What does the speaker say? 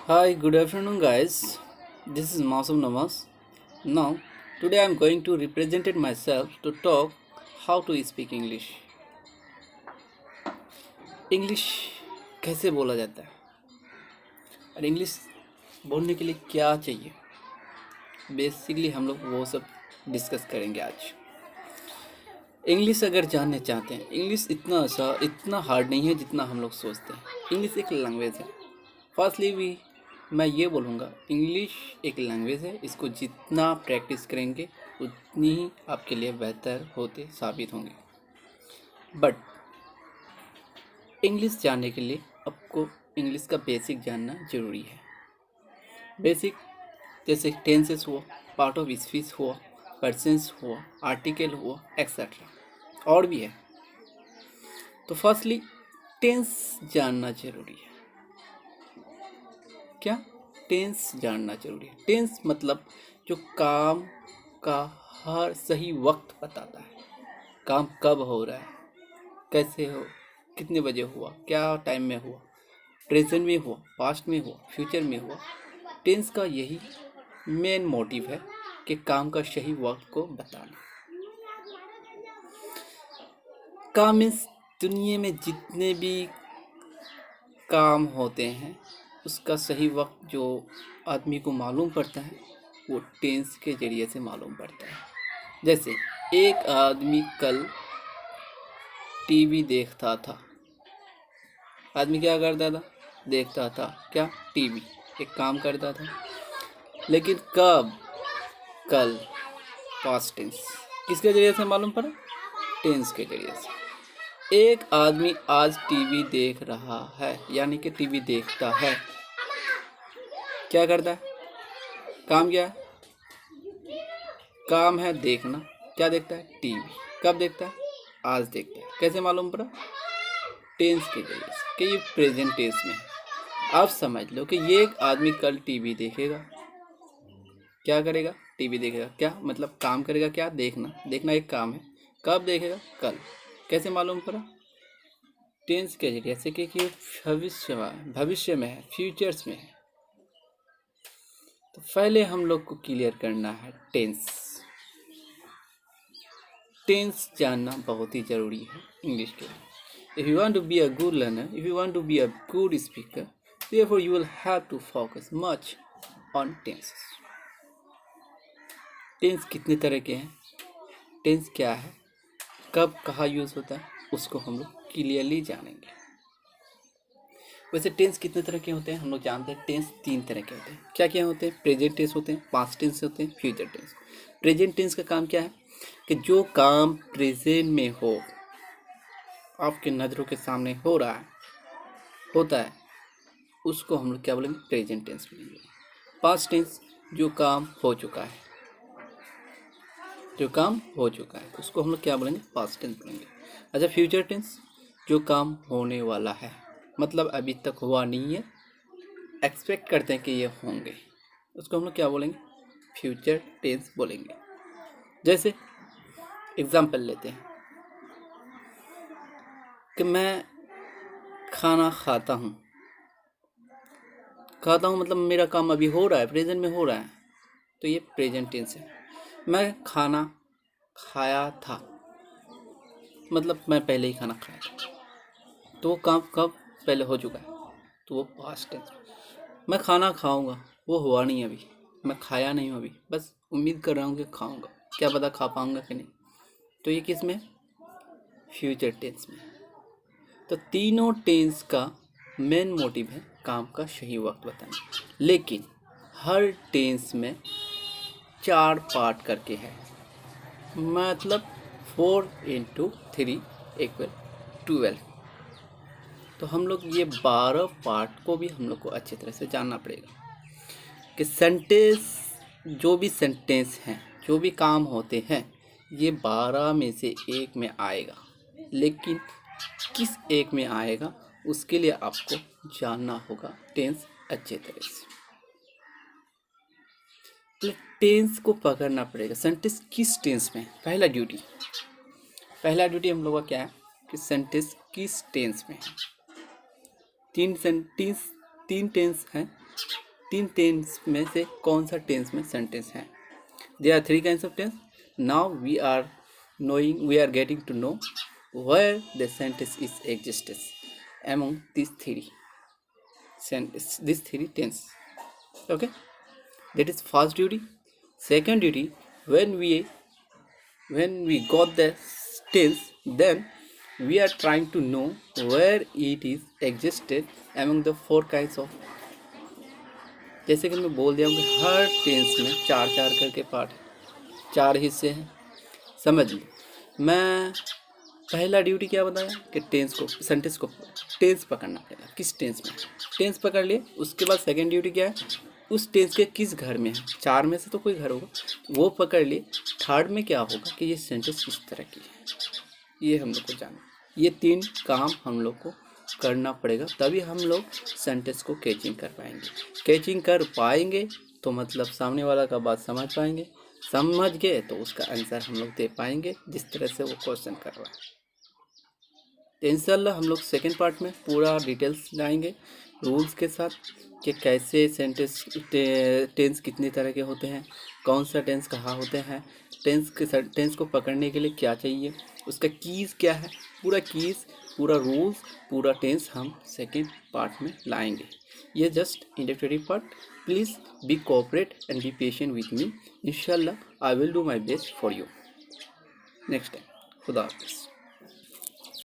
Hi, good afternoon, guys. This is Mausam Namas. Now, today I am going to represent it myself to talk how to speak English. English कैसे बोला जाता है और English बोलने के लिए क्या चाहिए, बेसिकली हम लोग वो सब डिस्कस करेंगे आज। इंग्लिश अगर जानने चाहते हैं, इंग्लिश इतना हार्ड नहीं है जितना हम लोग सोचते हैं। इंग्लिश एक लैंग्वेज है। फर्स्टली भी मैं ये बोलूँगा, इंग्लिश एक लैंग्वेज है। इसको जितना प्रैक्टिस करेंगे उतनी ही आपके लिए बेहतर होते साबित होंगे। बट इंग्लिश जानने के लिए आपको इंग्लिश का बेसिक जानना ज़रूरी है। बेसिक जैसे टेंसेस हुआ, पार्ट ऑफ स्पीच हुआ, पर्सन्स हुआ, आर्टिकल हुआ, एक्सेट्रा, और भी है। तो फर्स्टली टेंस जानना ज़रूरी है। क्या? टेंस जानना जरूरी है। टेंस मतलब जो काम का हर सही वक्त बताता है। काम कब हो रहा है, कैसे हो, कितने बजे हुआ, क्या टाइम में हुआ, प्रेजेंट में हुआ, पास्ट में हुआ, फ्यूचर में हुआ। टेंस का यही मेन मोटिव है कि काम का सही वक्त को बताना। काम मीन्स दुनिया में जितने भी काम होते हैं उसका सही वक्त जो आदमी को मालूम पड़ता है वो टेंस के ज़रिए से मालूम पड़ता है। जैसे एक आदमी कल टीवी देखता था। आदमी क्या करता था? देखता था क्या? टीवी। एक काम करता था, लेकिन कब? कल। Past tense. किसके ज़रिए से मालूम पड़ा? टेंस के ज़रिए से। एक आदमी आज टीवी देख रहा है, यानी कि टीवी देखता है। क्या करता है? काम क्या है? काम है देखना। क्या देखता है? टीवी। कब देखता है? आज देखता है। कैसे मालूम पड़ा? टेंस के जरिए से कि ये प्रेजेंट टेंस में है। आप समझ लो कि ये एक आदमी कल टीवी देखेगा। क्या करेगा? टीवी देखेगा। क्या मतलब? काम करेगा। क्या? देखना। देखना एक काम है। कब देखेगा? कल। कैसे मालूम पड़ा? टेंस के जरिए से कि भविष्य में है, फ्यूचर्स में है। तो पहले हम लोग को क्लियर करना है टेंस। टेंस जानना बहुत ही ज़रूरी है इंग्लिश के लिए। If you want to be a good learner, if you want to be a good speaker, therefore you will have to focus much on tenses. Tense कितने तरह के हैं, टेंस क्या है, कब कहाँ यूज़ होता है, उसको हम लोग क्लियरली जानेंगे। वैसे टेंस कितने तरह के होते हैं हम लोग जानते हैं। टेंस 3 तरह के होते हैं। क्या क्या होते हैं? प्रेजेंट टेंस होते हैं, पास्ट टेंस होते हैं, फ्यूचर टेंस। प्रेजेंट टेंस का काम क्या है कि जो काम प्रेजेंट में हो, आपके नज़रों के सामने हो रहा है, होता है, उसको हम लोग क्या बोलेंगे? प्रेजेंट टेंस बोलेंगे। पास्ट टेंस जो काम हो चुका है, जो काम हो चुका है उसको हम लोग क्या बोलेंगे? पास्ट टेंस बोलेंगे। अच्छा, फ्यूचर टेंस जो काम होने वाला है, मतलब अभी तक हुआ नहीं है, एक्सपेक्ट करते हैं कि ये होंगे, उसको हम लोग क्या बोलेंगे? फ्यूचर टेंस बोलेंगे। जैसे एग्जाम्पल लेते हैं कि मैं खाना खाता हूँ। खाता हूँ मतलब मेरा काम अभी हो रहा है, प्रेजेंट में हो रहा है, तो ये प्रेजेंट टेंस है। मैं खाना खाया था, मतलब मैं पहले ही खाना खाया था, तो वो काम कब? पहले हो चुका है, तो वो पास्ट टेंस। मैं खाना खाऊंगा, वो हुआ नहीं अभी, मैं खाया नहीं हूँ अभी, बस उम्मीद कर रहा हूँ कि खाऊंगा, क्या पता खा पाऊंगा कि नहीं, तो ये किस में? फ्यूचर टेंस में। तो तीनों टेंस का मेन मोटिव है काम का सही वक्त बताना, लेकिन हर टेंस में 4 पार्ट करके है, मतलब 4 × 3 = 12। तो हम लोग ये 12 पार्ट को भी हम लोग को अच्छी तरह से जानना पड़ेगा कि सेंटेंस, जो भी सेंटेंस हैं, जो भी काम होते हैं, ये 12 में से एक में आएगा, लेकिन किस एक में आएगा उसके लिए आपको जानना होगा टेंस अच्छे तरह से। तो टेंस को पकड़ना पड़ेगा, सेंटेंस किस टेंस में है। पहला ड्यूटी हम लोग का क्या है कि सेंटेंस किस टेंस में है। तीन टेंस हैं, तीन टेंस में से कौन सा टेंस में सेंटेंस है। There are three kinds of tense. Now we are getting to know where the sentence is exists among these three tense. Okay, that is first duty. Second duty, when we got the tense, then we are trying to know where it is existed among the four kinds of. जैसे कि मैं बोल दिया हूँ कि हर tense में चार चार करके पार्ट है, चार हिस्से हैं, समझ लो। मैं पहला ड्यूटी क्या बताया कि सेंटेंस को टेंस पकड़ना पड़ेगा, किस टेंस में। टेंस पकड़ लिए, उसके बाद सेकंड ड्यूटी क्या है, उस टेंस के किस घर में है, चार में से तो कोई घर होगा, वो पकड़ लिए। थर्ड में क्या होगा कि ये सेंटेंस किस तरह की है, ये हम लोग को जानना। ये तीन काम हम लोग को करना पड़ेगा, तभी हम लोग सेंटेंस को कैचिंग कर पाएंगे। कैचिंग कर पाएंगे तो मतलब सामने वाला का बात समझ पाएंगे, समझ गए तो उसका आंसर हम लोग दे पाएंगे जिस तरह से वो क्वेश्चन कर रहा है। तो इंशाल्लाह हम लोग सेकेंड पार्ट में पूरा डिटेल्स लाएंगे रूल्स के साथ कि कैसे टेंस कितनी तरह के होते हैं, कौन सा टेंस कहाँ होते हैं, टेंस को पकड़ने के लिए क्या चाहिए, उसका कीज़ क्या है, पूरा कीज़, पूरा रूल्स, पूरा टेंस हम सेकेंड पार्ट में लाएंगे। ये just introductory part. Please be cooperate and be patient with me. इंशाल्लाह I will do my best for you next time. खुदा हाफिज़।